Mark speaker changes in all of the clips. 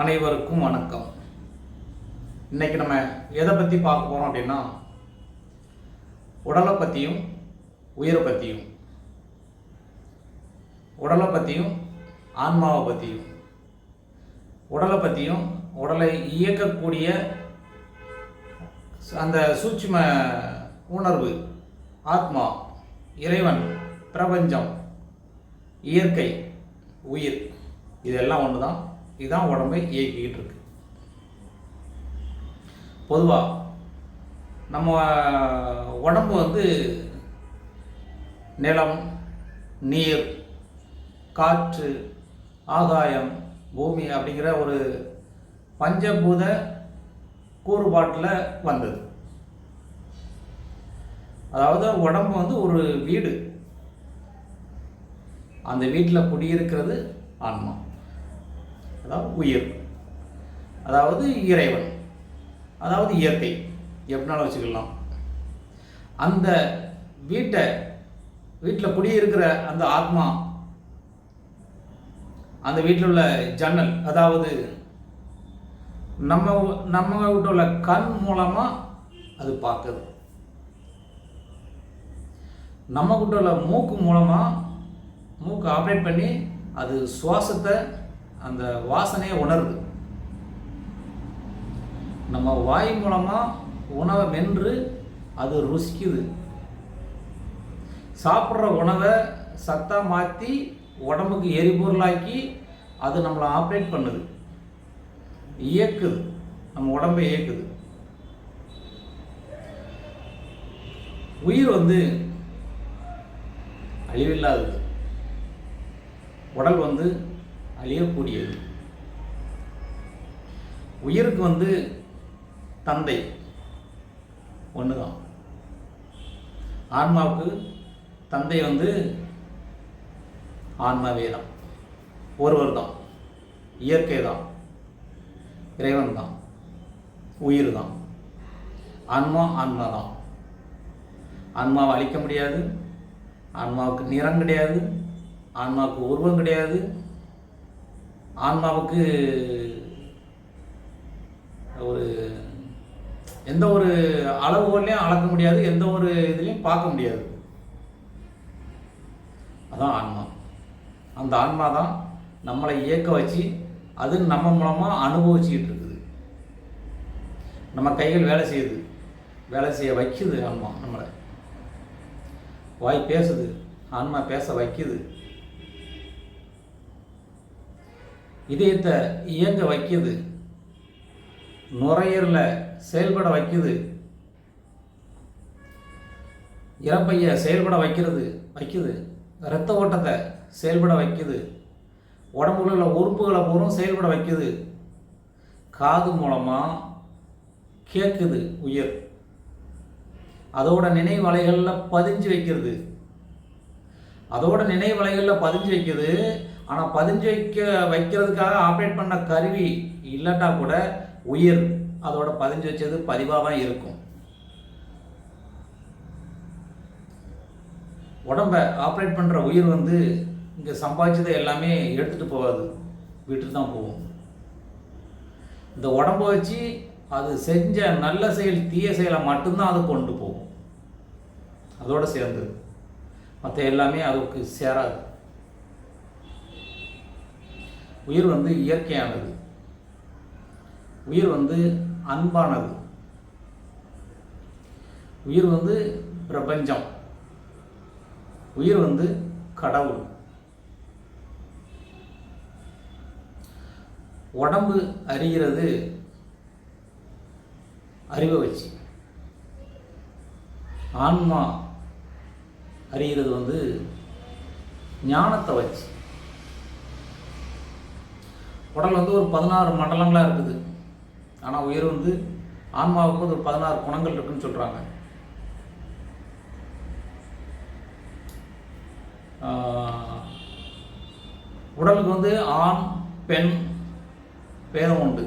Speaker 1: அனைவருக்கும் வணக்கம். இன்னைக்கு நம்ம எதை பற்றி பார்க்க போகிறோம் அப்படின்னா, உடலை பற்றியும் உயிரை பற்றியும், உடலை பற்றியும் ஆன்மாவை பற்றியும், உடலை பற்றியும் உடலை இயக்கக்கூடிய அந்த சூட்சும உணர்வு, ஆத்மா, இறைவன், பிரபஞ்சம், இயற்கை, உயிர், இதெல்லாம் ஒன்று தான். இதுதான் உடம்பை இயக்கிக்கிட்டு இருக்கு. பொதுவாக நம்ம உடம்பு நிலம், நீர், காற்று, ஆகாயம், பூமி அப்படிங்கிற ஒரு பஞ்சபூத கூறுபாட்டில் வந்தது. அதாவது உடம்பு ஒரு வீடு. அந்த வீட்டில் குடியிருக்கிறது ஆன்மா, அதாவது உயிர், அதாவது இறைவன், அதாவது இயற்கை, எப்படினாலும் வச்சுக்கலாம். அந்த வீட்டில் குடியிருக்கிற அந்த ஆத்மா, அந்த வீட்டில் உள்ள ஜன்னல், அதாவது நம்ம வீட்டில் உள்ள கண் மூலமாக அது பார்க்குது. நம்ம கிட்ட உள்ள மூக்கு மூலமாக, மூக்கு ஆப்ரேட் பண்ணி அது சுவாசத்தை, அந்த வாசனையை உணருது. நம்ம வாய் மூலமாக உணவை மென்று அது ருசிக்குது. சாப்பிட்ற உணவை சத்தாக மாற்றி உடம்புக்கு எரிபொருளாக்கி அது நம்மளை ஆப்ரேட் பண்ணுது, இயக்குது, நம்ம உடம்பை இயக்குது. உயிர் அழிவில்லாதது. உடல் அழியக்கூடியது. உயிருக்கு தந்தை ஒன்று தான். ஆன்மாவுக்கு தந்தை ஆன்மாவே தான், ஒருவர் தான், இயற்கை தான், இறைவன் தான், உயிர் தான். ஆன்மா தான். ஆன்மாவை அழிக்க முடியாது. ஆன்மாவுக்கு நிறம் கிடையாது. ஆன்மாவுக்கு உருவம் கிடையாது. ஆன்மாவுக்கு எந்த ஒரு அளவுகளையும் அளக்க முடியாது, எந்த ஒரு இதுலையும் பார்க்க முடியாது. அதான் ஆன்மா. அந்த ஆன்மா தான் நம்மளை இயக்க வச்சு அது நம்ம மூலமாக அனுபவிச்சுக்கிட்டு இருக்குது. நம்ம கைகள் வேலை செய்யுது, வேலை செய்ய வைக்குது ஆன்மா. நம்மளை வாய் பேசுது, ஆன்மா பேச வைக்குது. இதயத்தை இயங்க வைக்குது, நுரையீரலை செயல்பட வைக்குது, இறப்பையை செயல்பட வைக்குது, இரத்த ஓட்டத்தை செயல்பட வைக்குது, உடம்புல உள்ள உறுப்புகளை பூரம் செயல்பட வைக்குது. காது மூலமாக கேட்குது உயிர், அதோட நினைவலைகளில் பதிஞ்சு வைக்கிறது. ஆனால் பதிஞ்சு வைக்கிறதுக்காக ஆப்ரேட் பண்ண கருவி இல்லாட்டா கூட உயிர் அதோட பதிஞ்சு வச்சது பதிவாக தான் இருக்கும். உடம்பை ஆப்ரேட் பண்ணுற உயிர் இங்கே சம்பாதிச்சதை எல்லாமே எடுத்துகிட்டு போகாது, வீட்டுக்கு தான் போகும். இந்த உடம்பை வச்சு அது செஞ்ச நல்ல செயல், தீய செயலை மட்டும்தான் அது கொண்டு போகும். அதோடு சேர்ந்து மற்ற எல்லாமே அதுக்கு சேராது. உயிர் இயற்கையானது. உயிர் அன்பானது. உயிர் பிரபஞ்சம். உயிர் கடவுள். உடம்பு அறிகிறது அறிவை வச்சு. ஆன்மா அறிகிறது ஞானத்தை வச்சு. உடல் ஒரு 16 மண்டலங்களாக இருக்குது. ஆனால் உயிர் ஆன்மாவுக்கு ஒரு 16 குணங்கள் இருக்குன்னு சொல்கிறாங்க. உடலுக்கு ஆண் பெண் பேதம் உண்டு.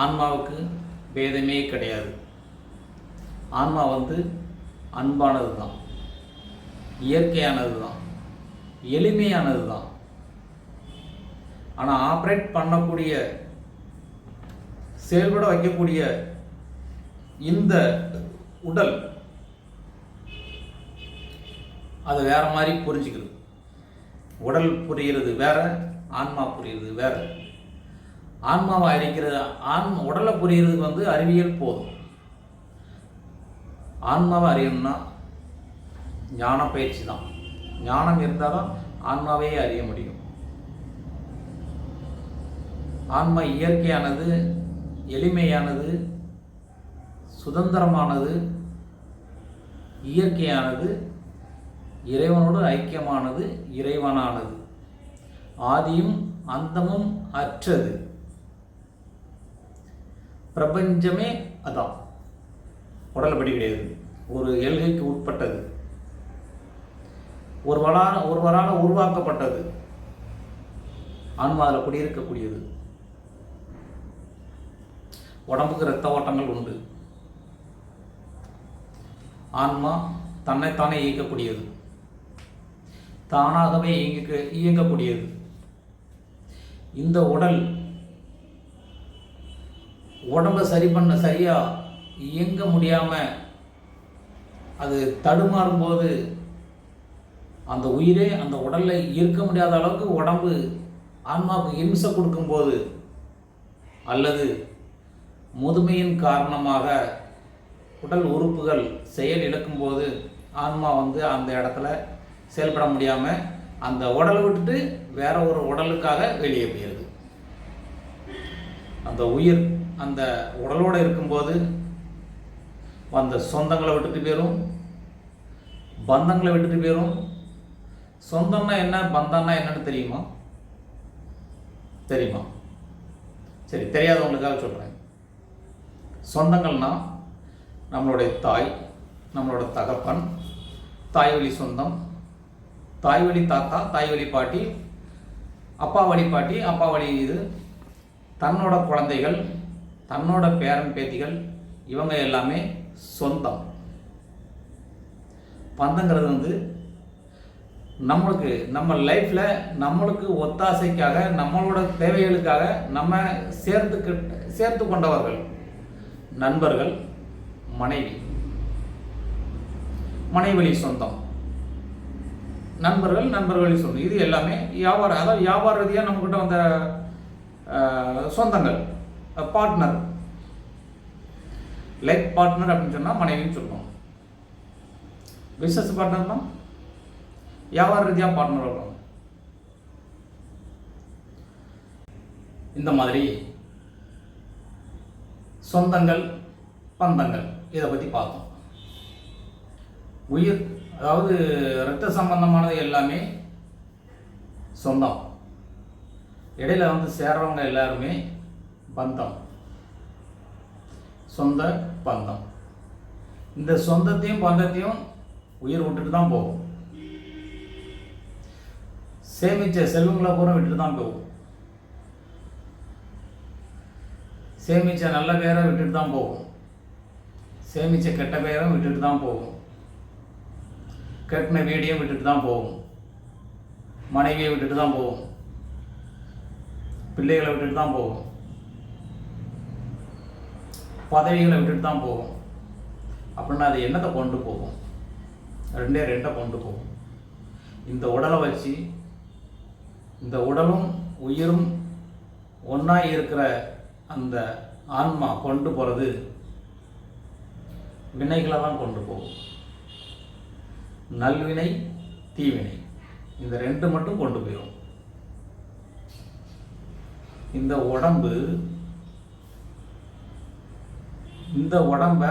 Speaker 1: ஆன்மாவுக்கு பேதமே கிடையாது. ஆன்மா அன்பானது தான், இயற்கையானது தான், எளிமையானது தான். ஆனால் ஆப்ரேட் பண்ணக்கூடிய செயல்பட வைக்கக்கூடிய இந்த உடல் அது வேற மாதிரி புரிஞ்சுக்குது. உடல் புரிகிறது வேற, ஆன்மா புரிகிறது வேற. ஆன்மாவை அறிக்கிறது உடலை புரிகிறதுக்கு அறிவியல் போதும். ஆன்மாவை அறியணும்னா ஞான பயிற்சி தான். ஞானம் இருந்தால் தான் ஆன்மாவே அறிய முடியும். ஆன்மா இயற்கையானது, எளிமையானது, சுதந்திரமானது, இயற்கையானது, இறைவனோடு ஐக்கியமானது, இறைவனானது, ஆதியும் அந்தமும் அற்றது. பிரபஞ்சமே அதான். உடல்படி கிடையாது, ஒரு எல்கைக்கு உட்பட்டது, ஒருவரால் உருவாக்கப்பட்டது. ஆன்மா அதில் குடியிருக்கக்கூடியது. உடம்புக்கு இரத்த ஓட்டங்கள் உண்டு. ஆன்மா தன்னைத்தானே இயக்கக்கூடியது, தானாகவே இயங்கக்கூடியது. இந்த உடம்பை சரியா இயங்க முடியாம அது தடுமாறும் போது அந்த உயிரே அந்த உடல்ல இருக்க முடியாத அளவுக்கு உடம்பு ஆன்மாவுக்கு இம்சை கொடுக்கும்போது, அல்லது முதுமையின் காரணமாக உடல் உறுப்புகள் செயல் இழக்கும்போது ஆன்மா அந்த இடத்துல செயல்பட முடியாமல் அந்த உடலை விட்டுட்டு வேற ஒரு உடலுக்காக வெளியே போயிடுது. அந்த உயிர் அந்த உடலோடு இருக்கும்போது அந்த சொந்தங்களை விட்டுட்டு போயிடும், பந்தங்களை விட்டுட்டு போயிடும். சொந்தம்னா என்ன, பந்தம்னா என்னன்னு தெரியுமா? சரி, தெரியாதவங்களுக்காக சொல்கிறேன். சொந்தங்கள்னா நம்மளுடைய தாய், நம்மளோட தகப்பன், தாய் வழி சொந்தம், தாய் வழி தாத்தா, தாய் வழி பாட்டி, அப்பா வழி பாட்டி, அப்பா வழி இது, தன்னோட குழந்தைகள், தன்னோட பேரன் பேத்திகள், இவங்க எல்லாமே சொந்தம். பந்தங்கிறது நம்மளுக்கு நம்ம லைஃப்பில் நம்மளுக்கு ஒத்தாசைக்காக, நம்மளோட தேவைகளுக்காக நம்ம சேர்த்து கொண்டவர்கள். நண்பர்கள், மனைவழி சொந்தம், நண்பர்களி சொந்தம். இது எல்லாமே வியாபார ரீதியாக நம்மக்கிட்ட வந்த சொந்தங்கள். பார்ட்னர், லைஃப் பார்ட்னர் அப்படின்னு சொன்னால் மனைவின்னு சொல்லுவோம். பிஸ்னஸ் பார்ட்னர்னா வியாபார ரீதியாக பார்ட்னர் வருவாங்க. இந்த மாதிரி சொந்தங்கள், பந்தங்கள், இதை பற்றி பார்த்தோம். உயிர், அதாவது இரத்த சம்பந்தமானது எல்லாமே சொந்தம். இடையில சேர்றவங்க எல்லாருமே பந்தம், சொந்த பந்தம். இந்த சொந்தத்தையும் பந்தத்தையும் உயிர் விட்டுட்டு தான் போகும். சேமிச்ச செல்வங்களை பூரா விட்டுட்டு தான் போகும். சேமிச்ச நல்ல பேரை விட்டுட்டு தான் போகும். சேமிச்ச கெட்ட பேரும் விட்டுட்டு தான் போகும். கட்டின வீடியும் விட்டுட்டு தான் போகும். மனைவியை விட்டுட்டு தான் போகும். பிள்ளைகளை விட்டுட்டு தான் போகும். பதவிகளை விட்டுட்டு தான் போகும். அப்படின்னா அது என்னத்தை கொண்டு போகும்? ரெண்டை கொண்டு போகும். இந்த உடலை வச்சு, இந்த உடலும் உயிரும் ஒன்றா இருக்கிற அந்த ஆன்மா கொண்டு போகிறது வினைகளை தான் கொண்டு போகும். நல்வினை, தீவினை, இந்த ரெண்டு மட்டும் கொண்டு போயிடும். இந்த உடம்ப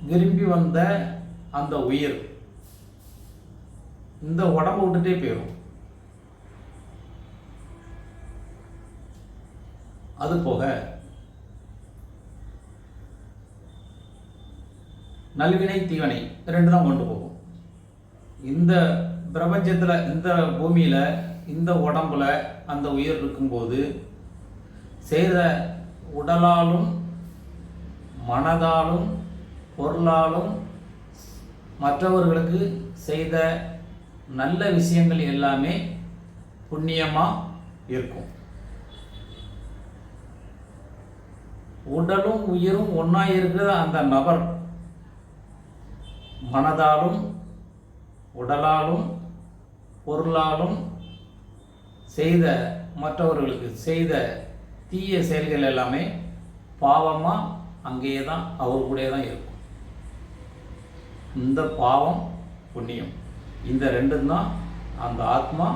Speaker 1: விரும்பி வந்த அந்த உயிர் இந்த உடம்பை விட்டுட்டே போயிடும். அது போக நல்வினை, தீவினை ரெண்டு தான் கொண்டு போகும். இந்த பிரபஞ்சத்தில், இந்த பூமியில், இந்த உடம்புல அந்த உயிர் இருக்கும்போது செய்த உடலாலும் மனதாலும் பொருளாலும் மற்றவர்களுக்கு செய்த நல்ல விஷயங்கள் எல்லாமே புண்ணியமாக இருக்கும். உடலும் உயிரும் ஒன்றா இருக்கிற அந்த நபர் மனதாலும் உடலாலும் பொருளாலும் செய்த மற்றவர்களுக்கு செய்த தீய செயல்கள் எல்லாமே பாவமாக அங்கேயே தான் அவர் கூட தான் இருக்கும். இந்த பாவம் புண்ணியம் இந்த ரெண்டும் தான் அந்த ஆத்மா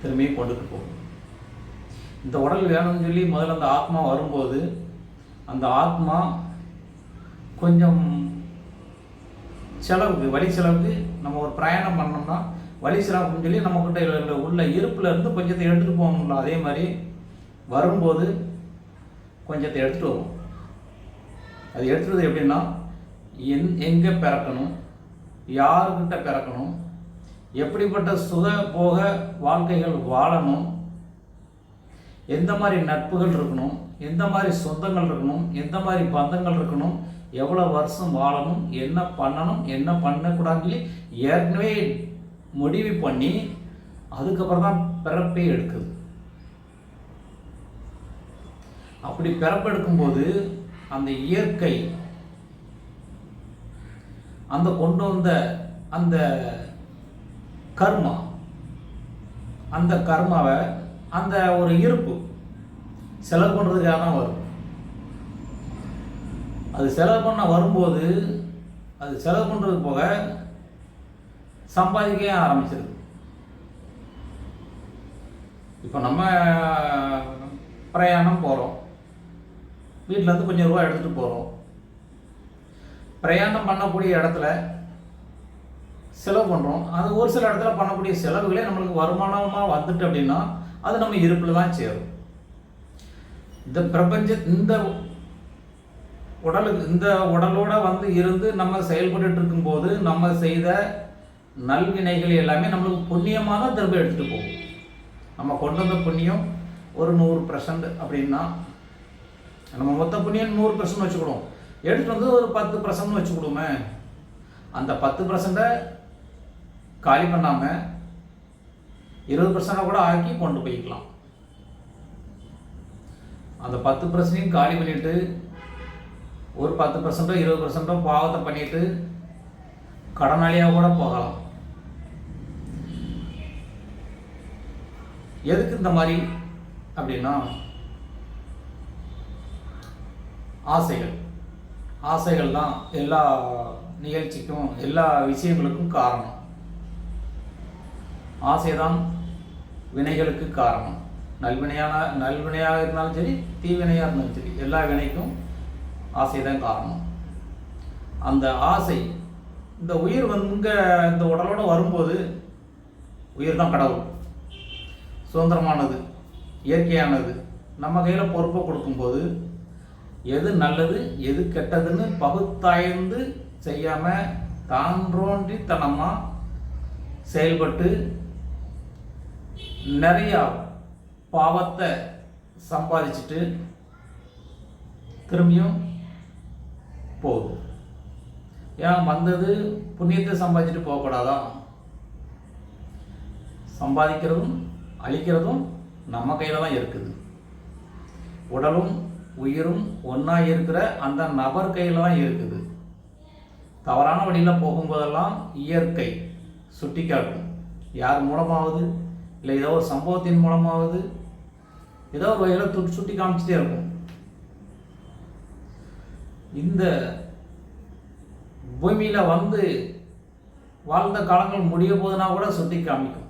Speaker 1: திரும்பியும் கொண்டுட்டு போகும். இந்த உடல் வேணும்னு சொல்லி முதல்ல அந்த ஆத்மா வரும்போது அந்த ஆத்மா கொஞ்சம் செலவுக்கு வழி செலவுக்கு நம்ம ஒரு பிரயாணம் பண்ணோம்னா வழி செலவுன்னு சொல்லி நம்மக்கிட்ட உள்ள இருப்பில் இருந்து கொஞ்சத்தை எடுத்துகிட்டு போகணும்ல, அதே மாதிரி வரும்போது கொஞ்சத்தை எடுத்துகிட்டு வரும். அது எடுத்துகிறது எப்படின்னா எங்கே பிறக்கணும், யாருக்கிட்ட பிறக்கணும், எப்படிப்பட்ட சுக போக வாழ்க்கைகள் வாழணும், எந்த மாதிரி நட்புகள் இருக்கணும், எந்த மாதிரி சொந்தங்கள் இருக்கணும், எந்த மாதிரி பந்தங்கள் இருக்கணும், எவ்வளோ வருஷம் வாழணும், என்ன பண்ணணும் என்ன பண்ணக்கூடாதுன்னு சொல்லி ஏற்கனவே முடிவு பண்ணி அதுக்கப்புறம் தான் பிறப்பே எடுக்குது. அப்படி பிறப்பெடுக்கும்போது அந்த இயற்கை அந்த கொண்டு வந்த அந்த கர்மா அந்த கர்மாவை அந்த ஒரு இருப்பு செலவு பண்ணுறதுக்காக தான் வரும். அது செலவு பண்ண வரும்போது அது செலவு பண்ணுறது போக சம்பாதிக்க ஆரம்பிச்சிருது. இப்போ நம்ம பிரயாணம் போகிறோம், வீட்டிலேருந்து கொஞ்சம் ரூபா எடுத்துகிட்டு போகிறோம். பிரயாணம் பண்ணக்கூடிய இடத்துல செலவு பண்ணுறோம். அது ஒரு சில இடத்துல பண்ணக்கூடிய செலவுகளே நம்மளுக்கு வருமானமாக வந்துட்டு அப்படின்னா அது நம்ம இருப்பில் தான் சேரும். இந்த இந்த உடலுக்கு இந்த உடலோட வந்து இருந்து நம்ம செயல்பட்டு இருக்கும்போது நம்ம செய்த நல்வினைகள் எல்லாமே நம்மளுக்கு புண்ணியமாக தான் திரும்ப எடுத்துகிட்டு போகும். நம்ம கொண்டு வந்த புண்ணியம் ஒரு 100% அப்படின்னா நம்ம மொத்த புண்ணியம் 100% வச்சுக்கிடுவோம். எடுத்துகிட்டு வந்து ஒரு 10% வச்சுக்கிடுவோமே. அந்த 10% காலி பண்ணாமல் 20% கூட ஆக்கி கொண்டு போய்க்கலாம். அந்த 10% காலி பண்ணிவிட்டு ஒரு 10% 20% பாவத்தை பண்ணிட்டு கடனாளியாக கூட போகலாம். எதுக்கு இந்த மாதிரி அப்படின்னா ஆசைகள் தான் எல்லா நிகழ்ச்சிக்கும் எல்லா விஷயங்களுக்கும் காரணம். ஆசைதான் வினைகளுக்கு காரணம். நல்வினையாக இருந்தாலும் சரி, தீவினையாக இருந்தாலும் சரி, எல்லா வினைக்கும் ஆசை தான் காரணம். அந்த ஆசை இந்த உயிர் வந்து இந்த உடலோடு வரும்போது உயிர் தான் கடவுள், சுதந்திரமானது, இயற்கையானது. நம்ம கையில் பொறுப்பை கொடுக்கும்போது எது நல்லது எது கெட்டதுன்னு பகுத்தாய்ந்து செய்யாமல் தான்றோன்றித்தனமாக செயல்பட்டு நிறையா பாவத்தை சம்பாதிச்சுட்டு திரும்பியும் போகுது. ஏன் வந்தது புண்ணியத்தை சம்பாதிச்சுட்டு போகக்கூடாதா? சம்பாதிக்கிறதும் அழிக்கிறதும் நம்ம கையில் தான் இருக்குது. உடலும் உயிரும் ஒன்றா இருக்கிற அந்த நபர் கையில் தான் இருக்குது. தவறான வழியில் போகும்போதெல்லாம் இயற்கை சுட்டி காட்டும். யார் மூலமாவது இல்லை ஏதோ ஒரு சம்பவத்தின் மூலமாவது ஏதோ ஒரு வகையில் சுட்டி காமிச்சிட்டே இருக்கும். இந்த பூமியில் வந்து வாழ்ந்த காலங்கள் முடிய போதுனா கூட சுட்டி காமிக்கும்.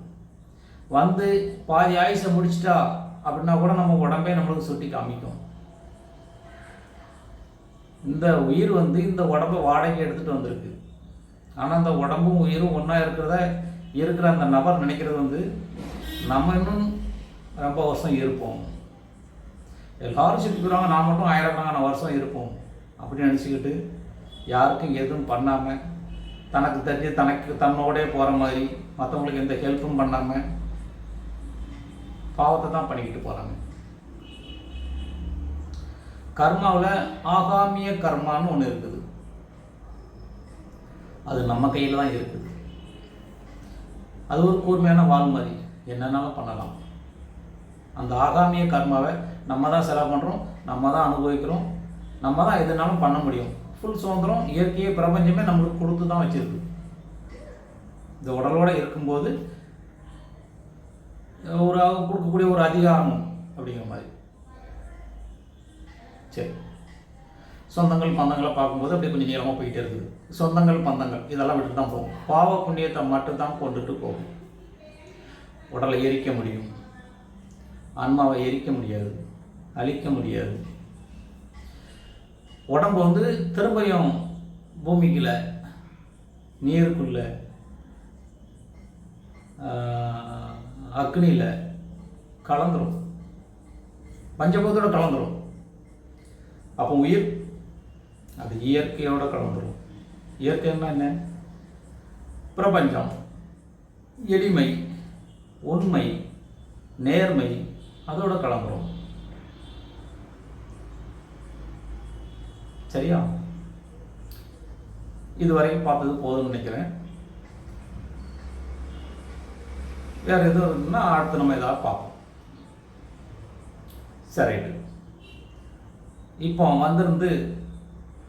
Speaker 1: வந்து பாதி ஆயுசை முடிச்சிட்டா அப்படின்னா கூட நம்ம உடம்பே நம்மளுக்கு சுட்டி காமிக்கும். இந்த உயிர் வந்து இந்த உடம்பை வாடகை எடுத்துகிட்டு வந்திருக்கு. ஆனால் அந்த உடம்பும் உயிரும் ஒன்றா இருக்கிற அந்த நபர் நினைக்கிறது வந்து நம்ம இன்னும் ரொம்ப வருஷம் இருப்போம், எல்லாரும் சுற்றிக்கிறாங்க, நான் மட்டும் ஆயிரக்கணக்கான வருஷம் இருப்போம் அப்படின்னு நினச்சிக்கிட்டு யாருக்கும் எதுவும் பண்ணாமல் தனக்கு தெரிஞ்சு தன்னோடே போகிற மாதிரி மற்றவங்களுக்கு எந்த ஹெல்ப்பும் பண்ணாமல் பாவத்தை தான் பண்ணிக்கிட்டு போகிறாங்க. கர்மாவில் ஆகாமிய கர்மான்னு ஒன்று இருக்குது. அது நம்ம கையில் தான் இருக்குது. அது ஒரு கூர்மையான வால் மாதிரி. என்னென்னாலும் பண்ணலாம். அந்த ஆகாமிய கர்மாவை நம்ம தான் செலவு பண்ணுறோம், நம்ம தான் அனுபவிக்கிறோம், நம்ம தான் எதுனாலும் பண்ண முடியும். ஃபுல் சுதந்திரம் இயற்கையை பிரபஞ்சமே நம்மளுக்கு கொடுத்து தான் வச்சிருக்கு. இந்த உடலோடு இருக்கும்போது ஒரு கொடுக்கக்கூடிய ஒரு அதிகாரமும் அப்படிங்கிற மாதிரி. சரி, சொந்தங்கள் பந்தங்களை பார்க்கும்போது அப்படியே கொஞ்சம் நீளமாக போயிட்டே இருக்குது. சொந்தங்கள் பந்தங்கள் இதெல்லாம் விட்டு தான் போகும். பாவ புண்ணியத்தை மட்டும்தான் கொண்டுட்டு போகும். உடலை எரிக்க முடியும், ஆன்மாவை எரிக்க முடியாது, அழிக்க முடியாது. உடம்பு வந்து திரும்பியும் பூமிக்குள்ள, நீருக்குள்ள, அக்னியில் கலந்துரும், பஞ்சபூதத்தோட கலந்துரும். அப்போ உயிர் அது இயற்கையோட கலந்துரும். இயற்கைன்னா என்ன? பிரபஞ்சம், எளிமை, உண்மை, நேர்மை அதோட கலந்துரும். சரியா? இதுவரைக்கும் பார்த்தது போதும்னு நினைக்கிறேன். வேறு எதுவும் இருக்குன்னா அடுத்து நம்ம ஏதாவது பார்ப்போம். சரி, இப்போ வந்திருந்து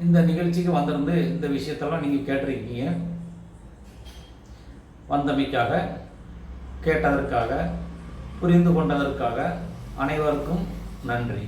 Speaker 1: இந்த நிகழ்ச்சிக்கு வந்திருந்து இந்த விஷயத்தெல்லாம் நீங்கள் கேட்டிருக்கீங்க. வந்தமைக்காக, கேட்டதற்காக, புரிந்து கொண்டதற்காக அனைவருக்கும் நன்றி.